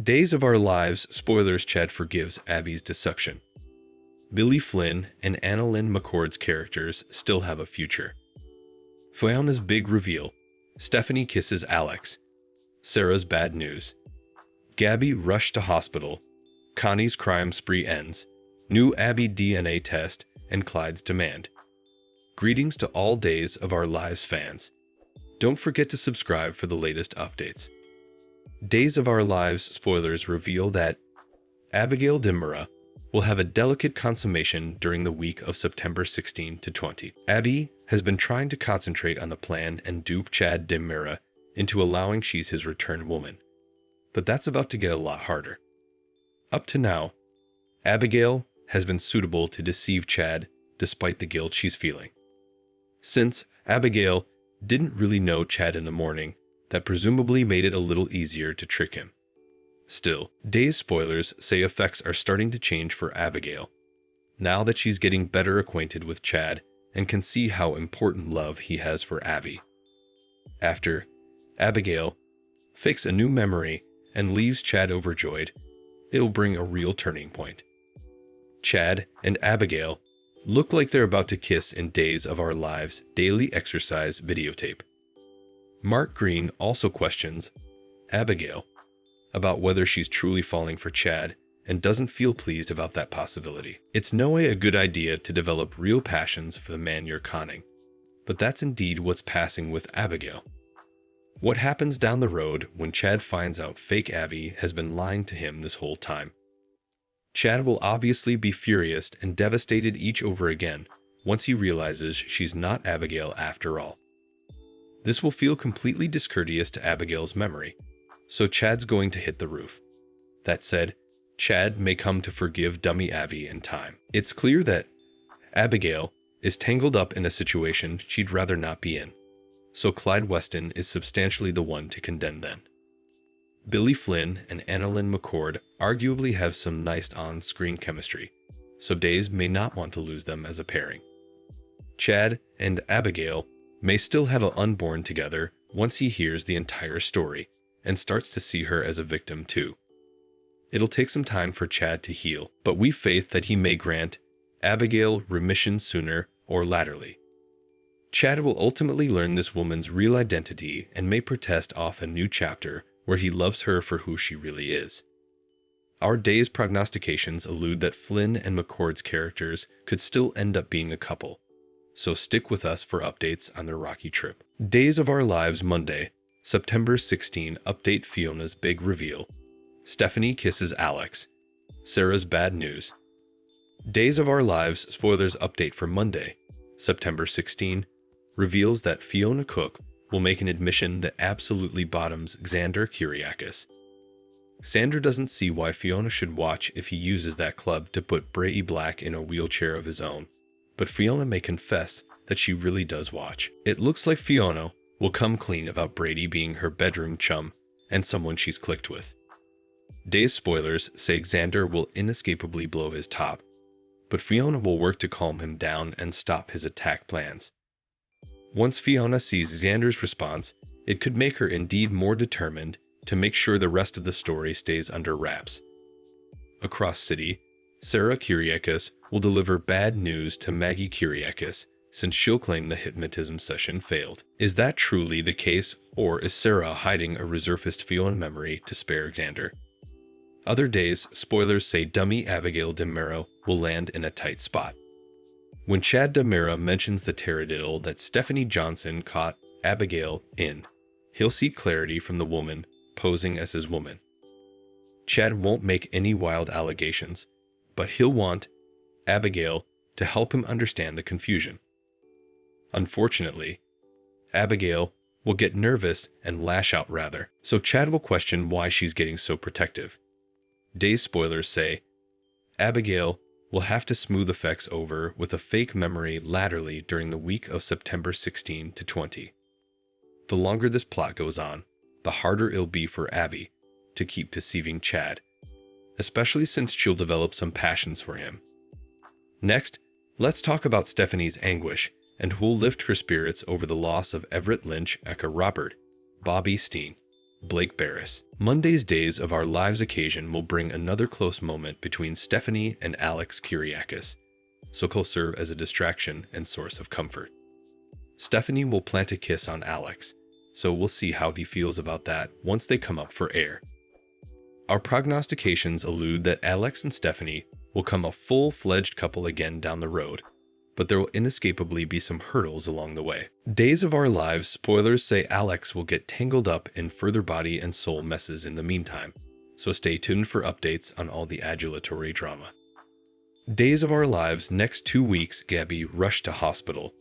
Days of Our Lives, spoilers, Chad forgives Abby's deception. Billy Flynn and Annalyn McCord's characters still have a future. Fiona's big reveal. Stephanie kisses Alex. Sarah's bad news. Gabi rushed to hospital. Connie's crime spree ends. New Abby DNA test and Clyde's demand. Greetings to all Days of Our Lives fans. Don't forget to subscribe for the latest updates. Days of Our Lives spoilers reveal that Abigail Dimura will have a delicate consummation during the week of September 16 to 20. Abby has been trying to concentrate on the plan and dupe Chad Dimura into allowing she's his return woman. But that's about to get a lot harder. Up to now, Abigail has been suitable to deceive Chad despite the guilt she's feeling. Since Abigail didn't really know Chad in the morning, that presumably made it a little easier to trick him. Still, Days spoilers say effects are starting to change for Abigail, now that she's getting better acquainted with Chad and can see how important love he has for Abby. After Abigail fakes a new memory and leaves Chad overjoyed, it'll bring a real turning point. Chad and Abigail look like they're about to kiss in Days of Our Lives daily exercise videotape. Mark Green also questions Abigail about whether she's truly falling for Chad and doesn't feel pleased about that possibility. It's no way a good idea to develop real passions for the man you're conning, but that's indeed what's passing with Abigail. What happens down the road when Chad finds out fake Abby has been lying to him this whole time? Chad will obviously be furious and devastated each over again once he realizes she's not Abigail after all. This will feel completely discourteous to Abigail's memory, so Chad's going to hit the roof. That said, Chad may come to forgive dummy Abby in time. It's clear that Abigail is tangled up in a situation she'd rather not be in, so Clyde Weston is substantially the one to condemn then. Billy Flynn and Annalyn McCord arguably have some nice on-screen chemistry, so Days may not want to lose them as a pairing. Chad and Abigail may still have an unborn together once he hears the entire story and starts to see her as a victim too. It'll take some time for Chad to heal, but we've faith that he may grant Abigail remission sooner or laterally. Chad will ultimately learn this woman's real identity and may protest off a new chapter where he loves her for who she really is. Our Days prognostications allude that Flynn and McCord's characters could still end up being a couple, so stick with us for updates on their rocky trip. Days of Our Lives Monday, September 16 update. Fiona's big reveal. Stephanie kisses Alex. Sarah's bad news. Days of Our Lives spoilers update for Monday, September 16, reveals that Fiona Cook will make an admission that absolutely bottoms Xander Kyriakis. Xander doesn't see why Fiona should watch if he uses that club to put Brady Black in a wheelchair of his own, but Fiona may confess that she really does watch. It looks like Fiona will come clean about Brady being her bedroom chum and someone she's clicked with. Days spoilers say Xander will inescapably blow his top, but Fiona will work to calm him down and stop his attack plans. Once Fiona sees Xander's response, it could make her indeed more determined to make sure the rest of the story stays under wraps. Across city, Sarah Kyriakis will deliver bad news to Maggie Kyriakis since she'll claim the hypnotism session failed. Is that truly the case, or is Sarah hiding a resurfaced Fiona memory to spare Xander? Other Days spoilers say dummy Abigail Dimura will land in a tight spot. When Chad Dimura mentions the taradiddle that Stephanie Johnson caught Abigail in, he'll seek clarity from the woman posing as his woman. Chad won't make any wild allegations, but he'll want Abigail to help him understand the confusion. Unfortunately, Abigail will get nervous and lash out rather, so Chad will question why she's getting so protective. Days spoilers say Abigail will have to smooth effects over with a fake memory laterally during the week of September 16 to 20. The longer this plot goes on, the harder it'll be for Abby to keep deceiving Chad, especially since she'll develop some passions for him. Next, let's talk about Stephanie's anguish and who'll lift her spirits over the loss of Everett Lynch aka Robert, Bobby Steen. Blake Barris. Monday's Days of Our Lives occasion will bring another close moment between Stephanie and Alex Kyriakis, so he'll serve as a distraction and source of comfort. Stephanie will plant a kiss on Alex, so we'll see how he feels about that once they come up for air. Our prognostications allude that Alex and Stephanie will come a full-fledged couple again down the road, but there will inescapably be some hurdles along the way. Days of Our Lives spoilers say Alex will get tangled up in further body and soul messes in the meantime, so stay tuned for updates on all the adulatory drama. Days of Our Lives next 2 weeks, Gabi rushed to hospital.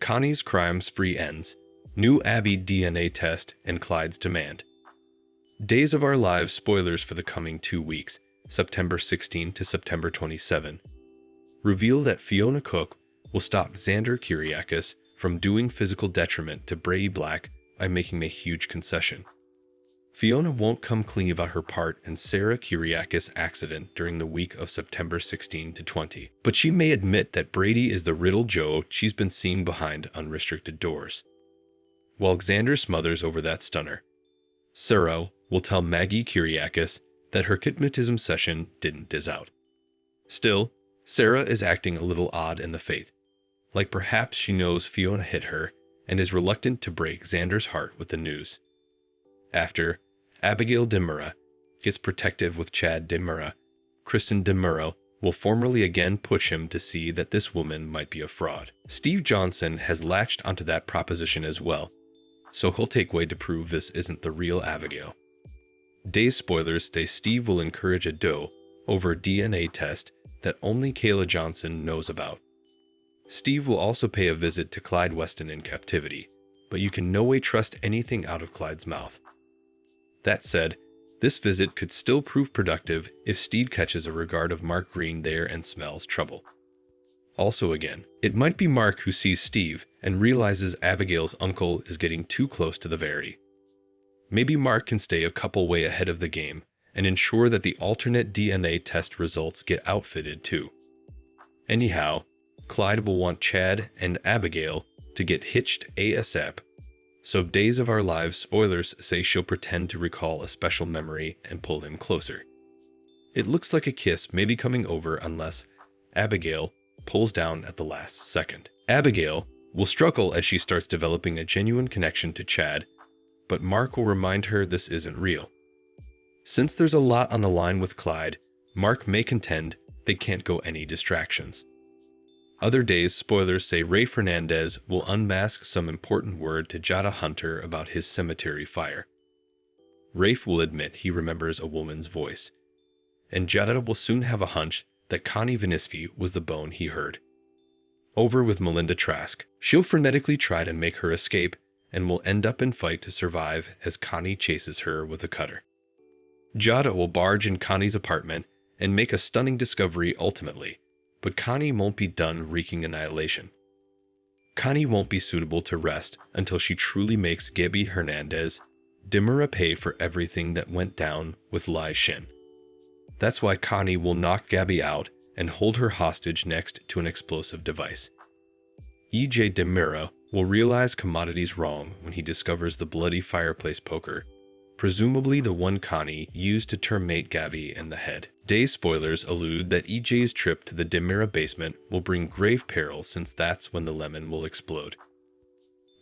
Connie's crime spree ends. New Abby DNA test and Clyde's demand. Days of Our Lives spoilers for the coming 2 weeks, September 16 to September 27. Reveal that Fiona Cook will stop Xander Kyriakis from doing physical detriment to Brady Black by making a huge concession. Fiona won't come clean about her part in Sarah Kyriakis' accident during the week of September 16 to 20, but she may admit that Brady is the Riddle Joe she's been seeing behind unrestricted doors. While Xander smothers over that stunner, Sarah will tell Maggie Kyriakis that her hypnotism session didn't diz out. Still, Sarah is acting a little odd in the fate, like perhaps she knows Fiona hit her and is reluctant to break Xander's heart with the news. After, Abigail DeMura gets protective with Chad DeMura, Kristen DeMuro will formally again push him to see that this woman might be a fraud. Steve Johnson has latched onto that proposition as well, so he'll take way to prove this isn't the real Abigail. Days spoilers say Steve will encourage a doe over a DNA test that only Kayla Johnson knows about. Steve will also pay a visit to Clyde Weston in captivity, but you can no way trust anything out of Clyde's mouth. That said, this visit could still prove productive if Steve catches a regard of Mark Green there and smells trouble. Also again, it might be Mark who sees Steve and realizes Abigail's uncle is getting too close to the Verity. Maybe Mark can stay a couple way ahead of the game and ensure that the alternate DNA test results get outfitted too. Anyhow, Clyde will want Chad and Abigail to get hitched ASAP, so Days of Our Lives spoilers say she'll pretend to recall a special memory and pull him closer. It looks like a kiss may be coming over unless Abigail pulls down at the last second. Abigail will struggle as she starts developing a genuine connection to Chad, but Mark will remind her this isn't real. Since there's a lot on the line with Clyde, Mark may contend they can't go any distractions. Other Days spoilers say Ray Fernandez will unmask some important word to Jada Hunter about his cemetery fire. Rafe will admit he remembers a woman's voice, and Jada will soon have a hunch that Connie Viniski was the bone he heard. Over with Melinda Trask. She'll frenetically try to make her escape and will end up in fight to survive as Connie chases her with a cutter. Jada will barge in Connie's apartment and make a stunning discovery ultimately, but Connie won't be done wreaking annihilation. Connie won't be suitable to rest until she truly makes Gabi Hernandez Dimura pay for everything that went down with Lai Shin. That's why Connie will knock Gabi out and hold her hostage next to an explosive device. E.J. Dimura will realize commodity's wrong when he discovers the bloody fireplace poker, presumably the one Connie used to terminate Gabi in the head. Days spoilers allude that EJ's trip to the Dimura basement will bring grave peril since that's when the lemon will explode.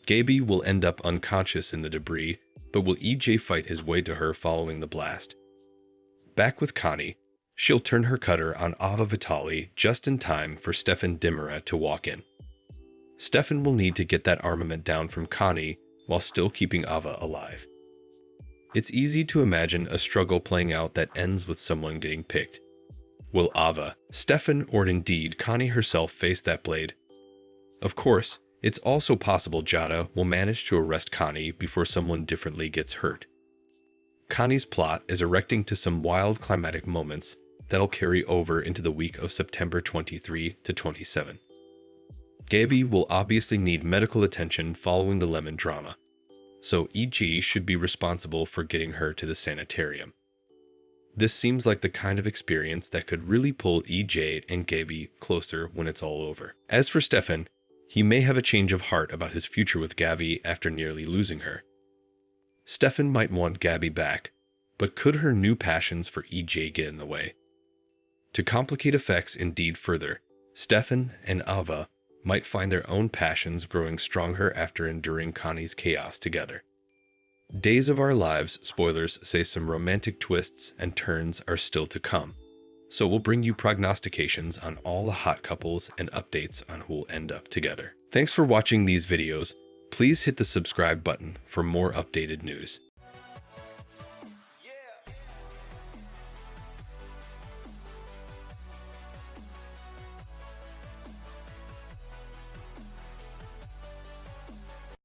Gabi will end up unconscious in the debris, but will EJ fight his way to her following the blast? Back with Connie, she'll turn her cutter on Ava Vitali just in time for Stefan Dimura to walk in. Stefan will need to get that armament down from Connie while still keeping Ava alive. It's easy to imagine a struggle playing out that ends with someone getting picked. Will Ava, Stefan, or indeed Connie herself face that blade? Of course, it's also possible Jada will manage to arrest Connie before someone differently gets hurt. Connie's plot is erecting to some wild climatic moments that'll carry over into the week of September 23 to 27. Gabi will obviously need medical attention following the lemon drama, so EG should be responsible for getting her to the sanitarium. This seems like the kind of experience that could really pull EJ and Gabi closer when it's all over. As for Stefan, he may have a change of heart about his future with Gabi after nearly losing her. Stefan might want Gabi back, but could her new passions for EJ get in the way? To complicate effects indeed further, Stefan and Ava might find their own passions growing stronger after enduring Connie's chaos together. Days of Our Lives spoilers say some romantic twists and turns are still to come, so we'll bring you prognostications on all the hot couples and updates on who will end up together. Thanks for watching these videos. Please hit the subscribe button for more updated news.